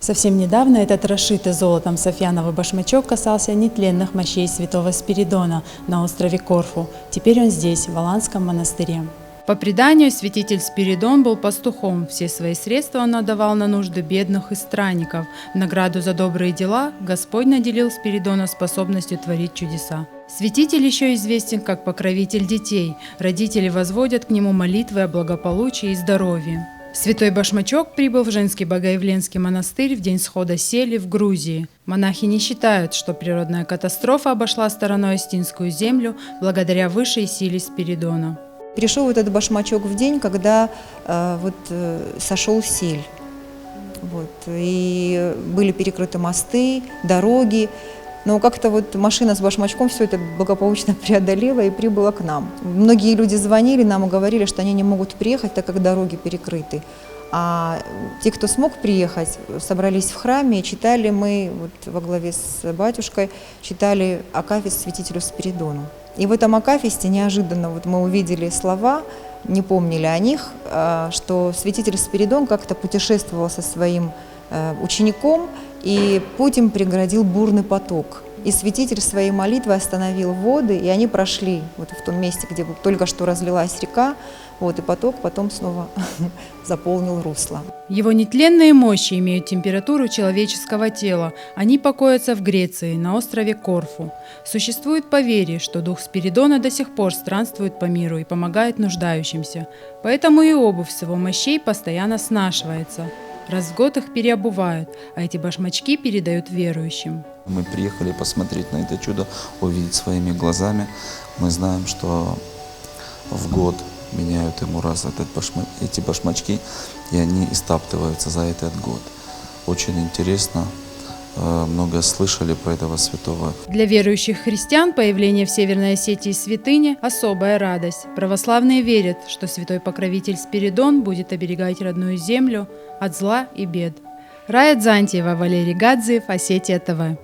Совсем недавно этот расшитый золотом софьяновый башмачок касался нетленных мощей святого Спиридона на острове Корфу. Теперь он здесь, в Аланском монастыре. По преданию, святитель Спиридон был пастухом. Все свои средства он отдавал на нужды бедных и странников. В награду за добрые дела Господь наделил Спиридона способностью творить чудеса. Святитель еще известен как покровитель детей. Родители возводят к нему молитвы о благополучии и здоровье. Святой Башмачок прибыл в женский Богоявленский монастырь в день схода сели в Грузии. Монахи не считают, что природная катастрофа обошла стороной Остинскую землю благодаря высшей силе Спиридона. Пришел этот башмачок в день, когда сошел сель. И были перекрыты мосты, дороги. Но как-то машина с башмачком все это благополучно преодолела и прибыла к нам. Многие люди звонили нам и говорили, что они не могут приехать, так как дороги перекрыты. А те, кто смог приехать, собрались в храме и читали мы, во главе с батюшкой, читали акафист святителю Спиридону. И в этом акафисте неожиданно мы увидели слова, не помнили о них, что святитель Спиридон как-то путешествовал со своим учеником, и путь им преградил бурный поток. И святитель своей молитвой остановил воды, и они прошли в том месте, где только что разлилась река, и поток потом снова заполнил русло. Его нетленные мощи имеют температуру человеческого тела. Они покоятся в Греции, на острове Корфу. Существует поверье, что дух Спиридона до сих пор странствует по миру и помогает нуждающимся. Поэтому и обувь с его мощей постоянно снашивается. Раз в год их переобувают, а эти башмачки передают верующим. Мы приехали посмотреть на это чудо, увидеть своими глазами. Мы знаем, что в год меняют ему раз эти башмачки, и они истаптываются за этот год. Очень интересно. Много слышали про этого святого. Для верующих христиан появление в Северной Осетии святыни – особая радость. Православные верят, что святой покровитель Спиридон будет оберегать родную землю от зла и бед. Рая Дзантьева, Валерий Гадзиев, Осетия ТВ.